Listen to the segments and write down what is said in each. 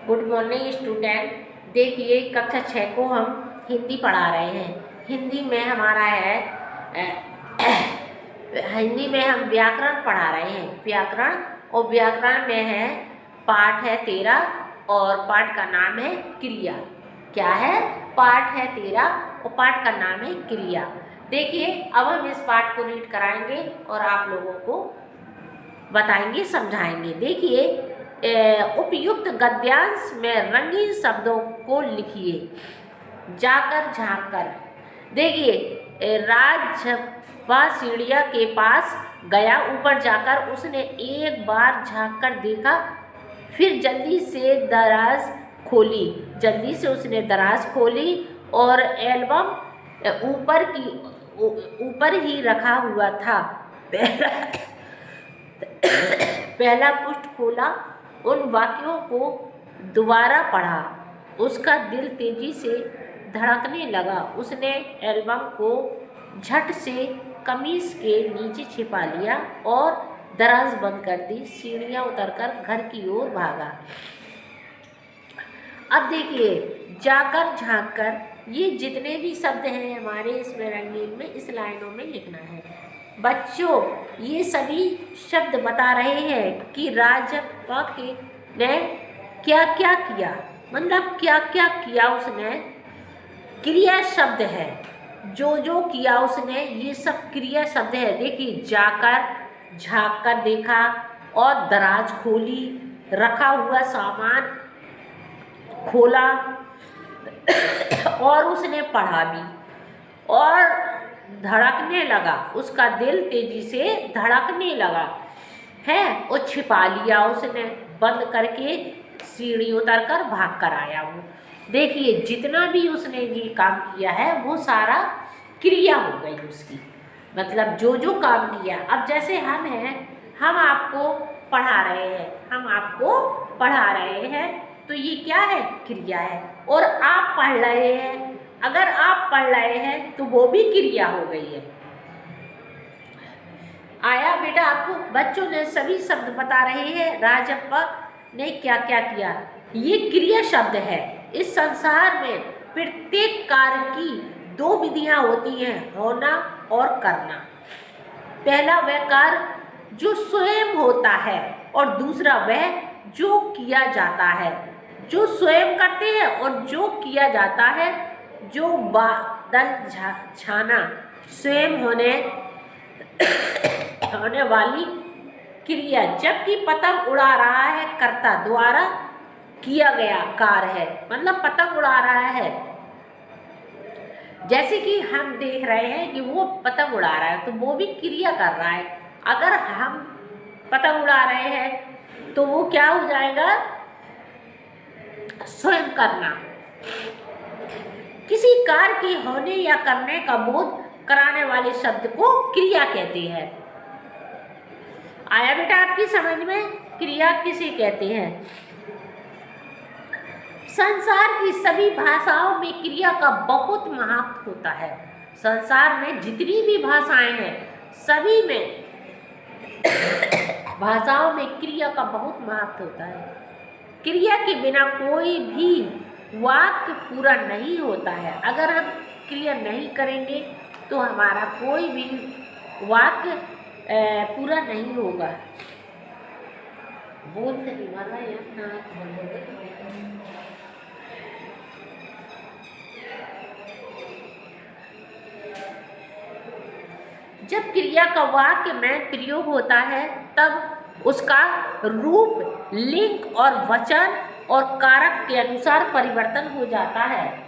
Good morning student. देखिए कक्षा 6 को हम हिंदी पढ़ा रहे हैं। हिंदी में हमारा है हिंदी में हम व्याकरण पढ़ा रहे हैं। व्याकरण और व्याकरण में है पाठ है 13 और पाठ का नाम है क्रिया। क्या है? पाठ है 13 और पाठ का नाम है क्रिया। देखिए अब हम इस पाठ को रीड कराएंगे और आप लोगों को बताएंगे, समझाएंगे। देखिए उपयुक्त गद्यांश में रंगीन शब्दों को लिखिए। जाकर झाँक कर। देखिए राजप्पा सीढ़ियाँ के पास गया। ऊपर जाकर उसने एक बार झाँक कर देखा, फिर जल्दी से दराज खोली। जल्दी से उसने दराज खोली और एल्बम ऊपर ही रखा हुआ था। पहला पृष्ठ खोला, उन वाक्यों को दोबारा पढ़ा। उसका दिल तेजी से धड़कने लगा। उसने एल्बम को झट से कमीज के नीचे छिपा लिया और दराज बंद कर दी। सीढ़ियाँ उतरकर घर की ओर भागा। अब देखिए जाकर झाँक कर, ये जितने भी शब्द हैं हमारे इसमें रंगीन में, इस लाइनों में लिखना है। बच्चों ये सभी शब्द बता रहे हैं कि राजप्पा ने क्या क्या किया, मतलब क्या क्या किया उसने। क्रिया शब्द है, जो किया उसने, ये सब क्रिया शब्द है। देखिए जाकर, झाँक कर देखा और दराज खोली, रखा हुआ सामान खोला और उसने पढ़ा भी और धड़कने लगा। उसका दिल तेजी से धड़कने लगा है और छिपा लिया उसने, बंद करके सीढ़ी उतर कर भाग कर आया वो। देखिए जितना भी उसने ये काम किया है वो सारा क्रिया हो गई उसकी, मतलब जो काम किया। अब जैसे हम हैं, हम आपको पढ़ा रहे हैं तो ये क्या है? क्रिया है। और आप पढ़ रहे हैं, अगर आप पढ़ रहे हैं तो वो भी क्रिया हो गई है। आया बेटा आपको? बच्चों ने सभी शब्द बता रहे हैं राजप्पा ने क्या क्या किया। ये क्रिया शब्द है। इस संसार में प्रत्येक कार्य की दो विधियां होती हैं, होना और करना। पहला वह कार्य जो स्वयं होता है और दूसरा वह जो किया जाता है। जो स्वयं करते हैं और जो किया जाता है, जो बादल छाना स्वयं होने वाली क्रिया, जबकि पतंग उड़ा रहा है कर्ता द्वारा किया गया कार्य है, मतलब पतंग उड़ा रहा है। जैसे कि हम देख रहे हैं कि वो पतंग उड़ा रहा है तो वो भी क्रिया कर रहा है। अगर हम पतंग उड़ा रहे हैं तो वो क्या हो जाएगा? स्वयं करना। किसी कार्य के होने या करने का बोध कराने वाले शब्द को क्रिया कहते हैं। आया बेटा आपकी समझ में? क्रिया किसे कहते हैं? संसार की सभी भाषाओं में क्रिया का बहुत महत्व होता है। संसार में जितनी भी भाषाएं हैं सभी में भाषाओं में क्रिया का बहुत महत्व होता है। क्रिया के बिना कोई भी वाक्य पूरा नहीं होता है। अगर हम क्रिया नहीं करेंगे तो हमारा कोई भी वाक्य पूरा नहीं होगा। बोलते नहीं वाला जब क्रिया का वाक्य में प्रयोग होता है तब उसका रूप लिंग और वचन और कारक के अनुसार परिवर्तन हो जाता है।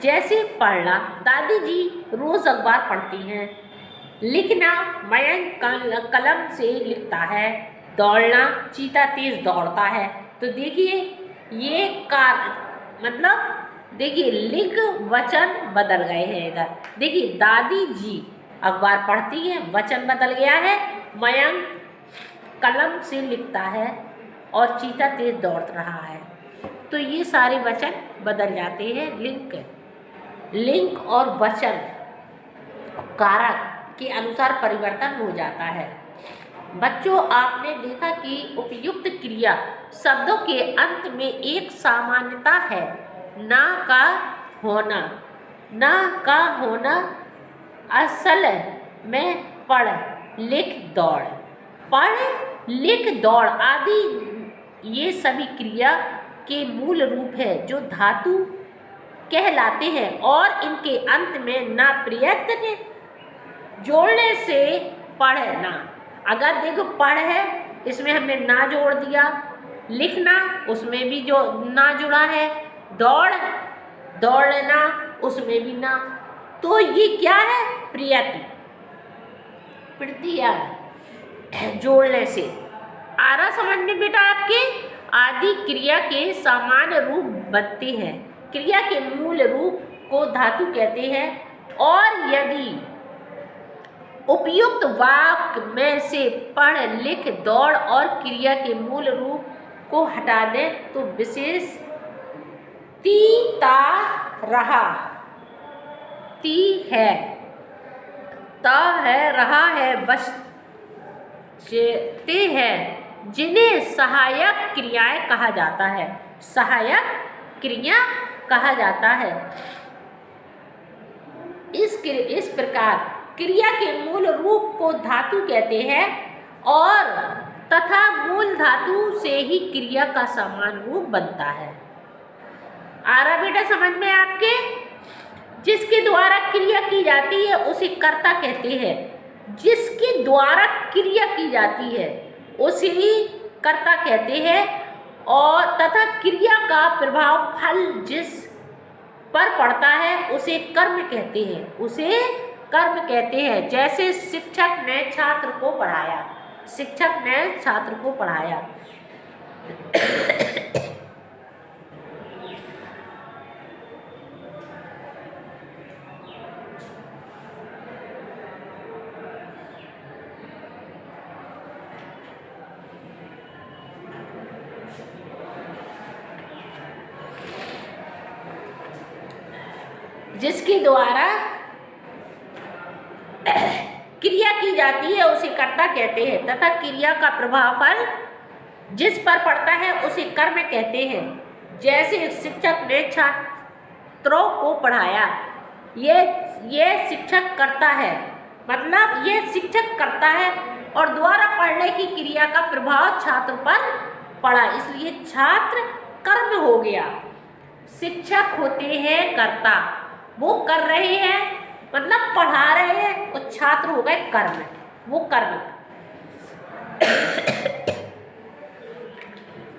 जैसे पढ़ना, दादी जी रोज अखबार पढ़ती हैं। लिखना, मयंक कलम से लिखता है। दौड़ना, चीता तेज दौड़ता है। तो देखिए ये मतलब देखिए लिंग वचन बदल गए हैं इधर। देखिए दादी जी अखबार पढ़ती है, वचन बदल गया है। मयंक कलम से लिखता है और चीता तेज दौड़ रहा है। तो ये सारे वचन बदल जाते हैं लिंग के। लिंग और वचन कारक के अनुसार परिवर्तन हो जाता है। बच्चों, आपने देखा कि उपयुक्त क्रिया शब्दों के अंत में एक सामान्यता है, ना का होना। ना का होना असल में पढ़ लिख दौड़, पढ़ लिख दौड़ आदि ये सभी क्रिया के मूल रूप है जो धातु कहलाते हैं और इनके अंत में ना प्रयत्न जोड़ने से पढ़ना। अगर देखो पढ़ है, इसमें हमने ना जोड़ दिया, लिखना उसमें भी जो ना जुड़ा है, दौड़ दौड़ना उसमें भी ना, तो ये क्या है? प्रयत्न प्रक्रिया जोड़ने से। आ रहा समझ में बेटा आपके? आदि क्रिया के सामान्य रूप बनते हैं। क्रिया के मूल रूप को धातु कहते हैं और यदि उपयुक्त वाक्य में से पढ़ लिख दौड़ और क्रिया के मूल रूप को हटा दें तो विशेष ती ता रहा ती है ता है रहा है बचते हैं, जिन्हें सहायक क्रियाएं कहा जाता है। सहायक क्रिया कहा जाता है। इस प्रकार क्रिया के मूल रूप को धातु कहते हैं और तथा मूल धातु से ही क्रिया का समान रूप बनता है। आ रहा बेटा समझ में आपके? जिसके द्वारा क्रिया की जाती है उसे कर्ता कहते हैं। जिसके द्वारा क्रिया की जाती है उसे ही कर्ता कहते हैं और तथा क्रिया का प्रभाव फल जिस पर पड़ता है उसे कर्म कहते हैं। उसे कर्म कहते हैं। जैसे शिक्षक ने छात्र को पढ़ाया, शिक्षक ने छात्र को पढ़ाया। जिसके द्वारा क्रिया की जाती है उसे कर्ता कहते हैं तथा क्रिया का प्रभाव फल जिस पर पड़ता है उसे कर्म कहते हैं। जैसे शिक्षक ने छात्रों को पढ़ाया, ये शिक्षक करता है, मतलब ये शिक्षक करता है और द्वारा पढ़ने की क्रिया का प्रभाव छात्र पर पड़ा, इसलिए छात्र कर्म हो गया। शिक्षक होते हैं कर्ता, वो कर रहे हैं मतलब पढ़ा रहे हैं और छात्र हो गए कर्म, वो कर्म।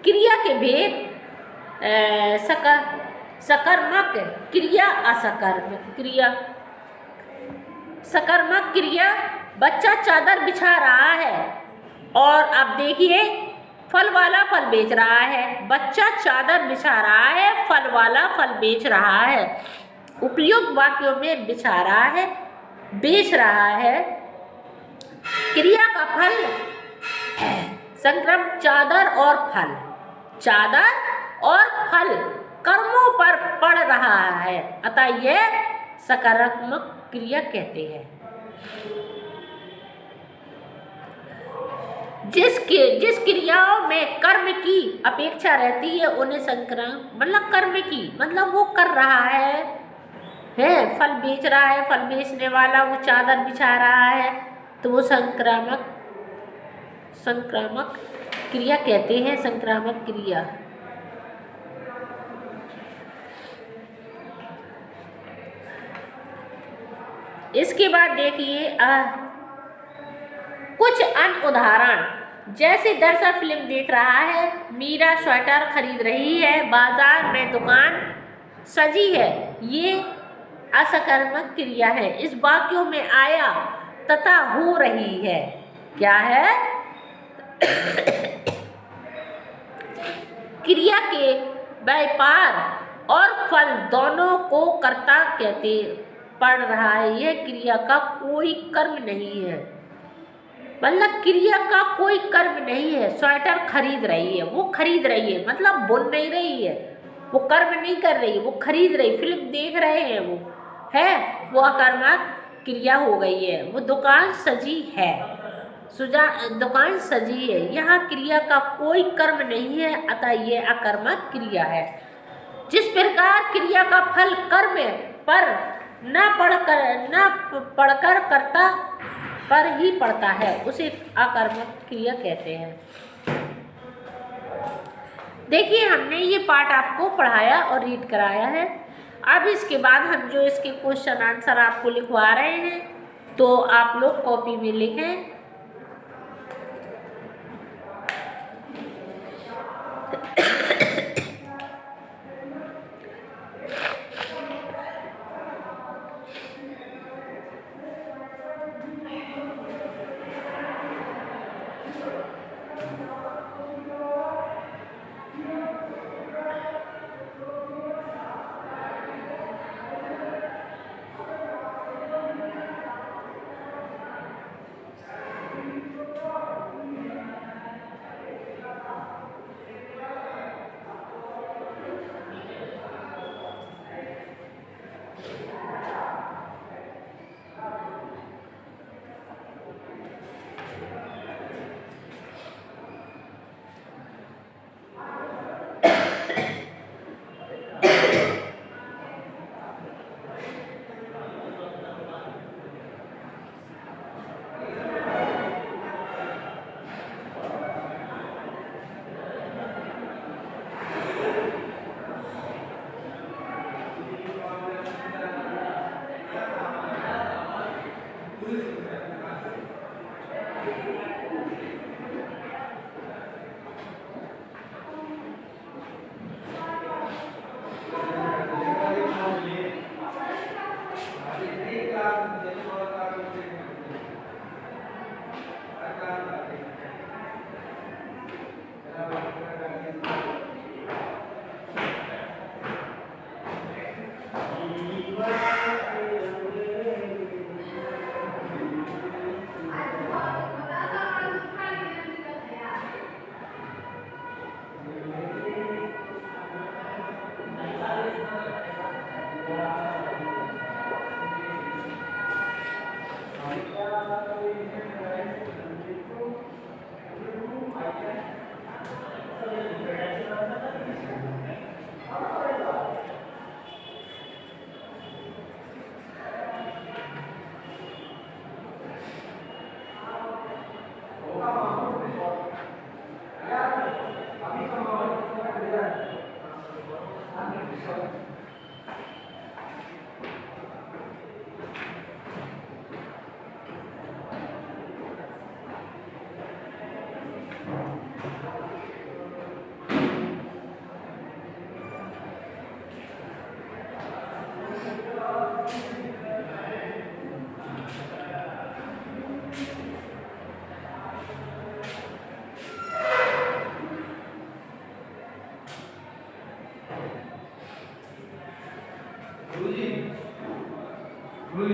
क्रिया के भेद सकर्मक क्रिया, असकर्मक क्रिया। सकर्मक क्रिया, बच्चा चादर बिछा रहा है और अब देखिए फल वाला फल बेच रहा है। बच्चा चादर बिछा रहा है, फल वाला फल बेच रहा है। उपयुक्त वाक्यों में बिछा रहा है, बेच रहा है। क्रिया का फल संक्रम चादर और फल, चादर और फल कर्मों पर पड़ रहा है, अतः यह सकारात्मक क्रिया कहते हैं। जिस क्रियाओं में कर्म की अपेक्षा रहती है उन्हें संक्रम मतलब कर्म की मतलब वो कर रहा है फल बेच रहा है, फल बेचने वाला वो चादर बिछा रहा है, तो वो संक्रामक क्रिया कहते हैं। संक्रामक क्रिया। इसके बाद देखिए कुछ अन्य उदाहरण, जैसे दर्शक फिल्म देख रहा है, मीरा स्वेटर खरीद रही है, बाजार में दुकान सजी है, ये असकर्मक क्रिया है। इस वाक्यों में आया तथा हो रही है, क्या है? क्रिया के व्यापार और फल दोनों को कर्ता कहते पड़ रहा है। यह क्रिया का कोई कर्म नहीं है, मतलब क्रिया का कोई कर्म नहीं है। स्वेटर खरीद रही है, वो खरीद रही है मतलब बुन नहीं रही है, वो कर्म नहीं कर रही, वो खरीद रही, फिल्म देख रहे हैं वो, है वो अकर्मक क्रिया हो गई है। वो दुकान सजी है, दुकान सजी है, यहाँ क्रिया का कोई कर्म नहीं है, अतः ये अकर्मक क्रिया है। जिस प्रकार क्रिया का फल कर्म पर न पढ़कर कर्ता पर ही पड़ता है, उसे अकर्मक क्रिया कहते हैं। देखिए हमने ये पाठ आपको पढ़ाया और रीड कराया है। अब इसके बाद हम जो इसके क्वेश्चन आंसर आपको लिखवा रहे हैं, तो आप लोग कॉपी में लिखें।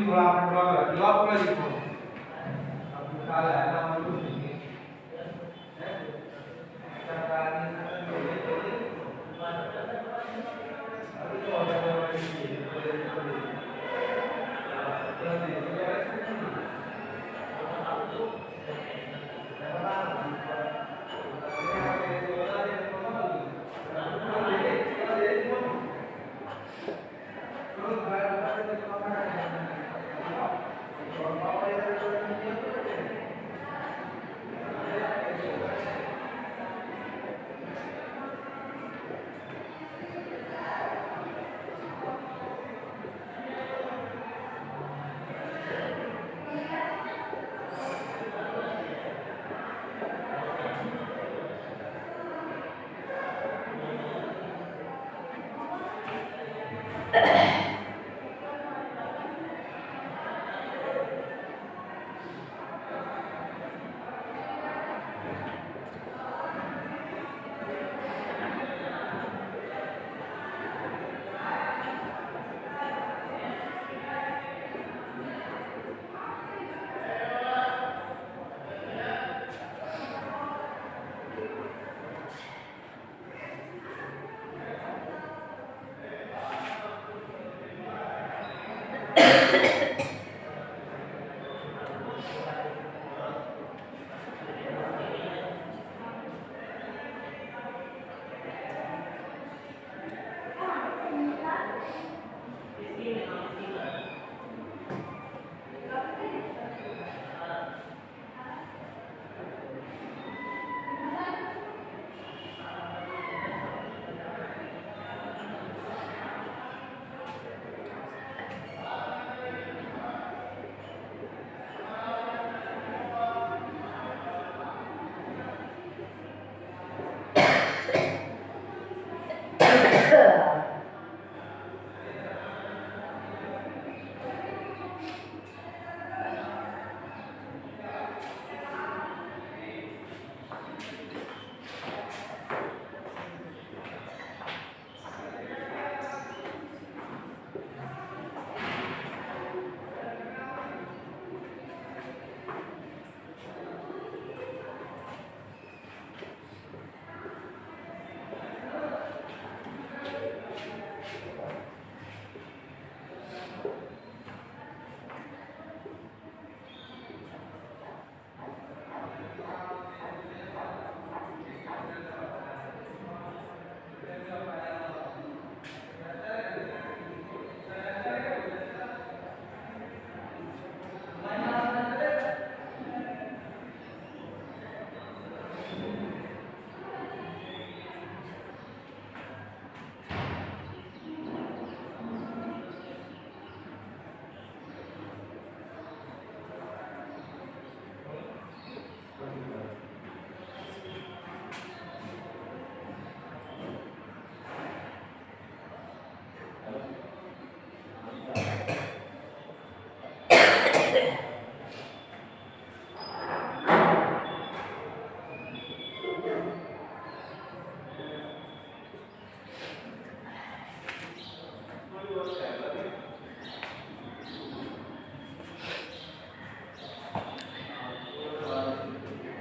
थोड़ा आपने लॉक में लिखो अब निकाला है ना हम लोग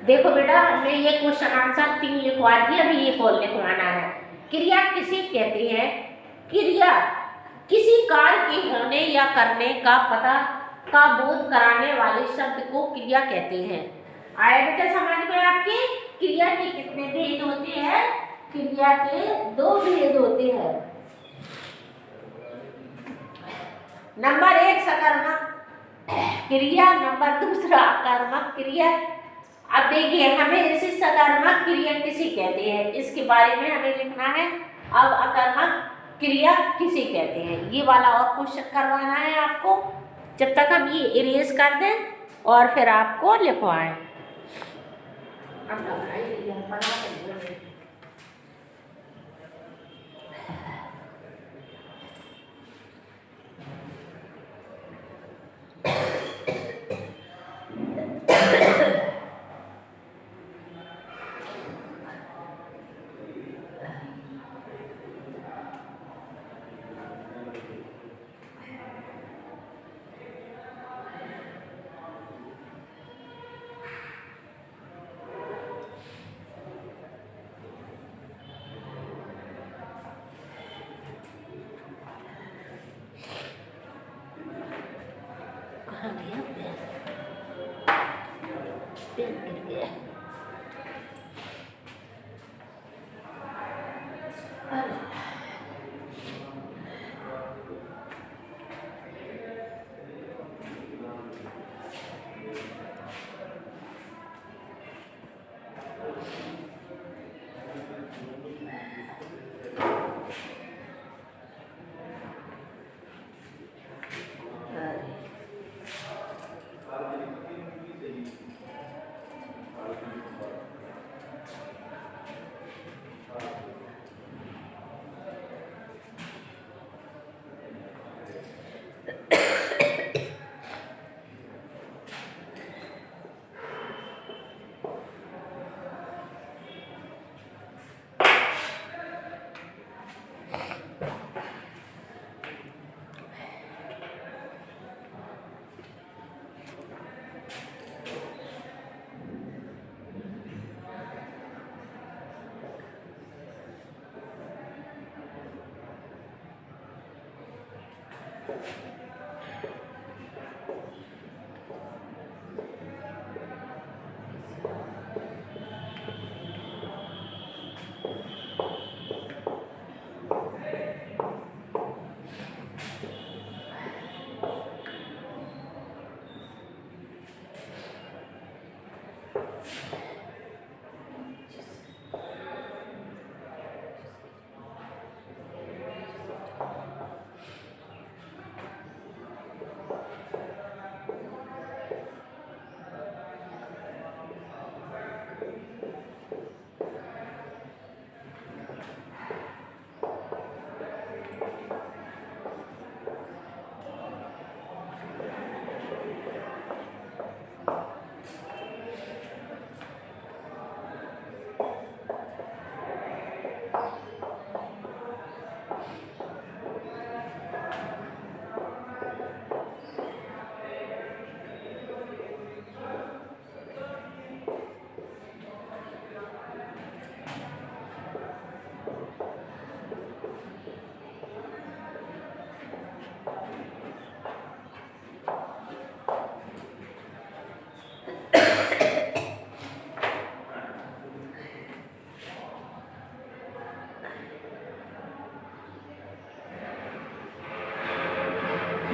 देखो बेटा, हमने ये क्वेश्चन आंसर 3 लिखवा दिए, अभी एक और लिखवाना है। क्रिया किसे कहते हैं? क्रिया किसी कार्य के होने या करने का पता का बोध कराने वाले शब्द को क्रिया कहते हैं। आया बेटा समझ में आपके? क्रिया के कितने भेद होते हैं? क्रिया के 2 भेद होते हैं। नंबर 1 सकर्मक क्रिया, नंबर 2 आकर्मक क्रिया। अब देखिए, हमें इसे सकर्मक क्रिया किसे कहते हैं इसके बारे में हमें लिखना है। अब अकर्मक क्रिया किसे कहते हैं ये वाला और क्वेश्चन करवाना है आपको। जब तक हम ये इरेज कर दें और फिर आपको लिखवाएं। कहाँ गया पेन गिर गया।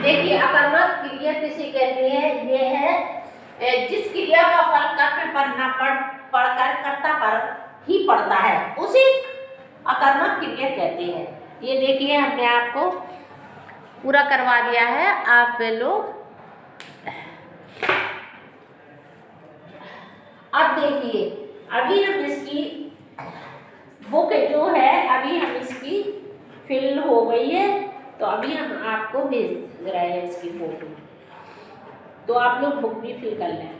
देखिए, अकर्मक क्रिया किसे कहते हैं? ये है जिस क्रिया का फल कर्म पर न पड़कर कर्ता पर ही पड़ता है उसे अकर्मक क्रिया कहते हैं। ये देखिए, हमने आपको पूरा करवा दिया है। आप लोग अब देखिए, अभी हम इसकी बुक जो है अभी हम इसकी फिल हो गई है, तो अभी हम आपको भेज रहे हैं इसकी फोटो, तो आप लोग बुक भी फिल कर लें।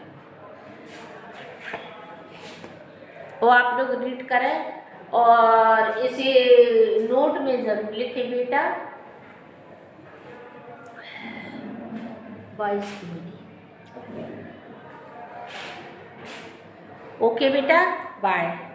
वो आप लोग रीड करें और इसे नोट में जरूर लिखें बेटा। 22 की ओके बेटा, बाय।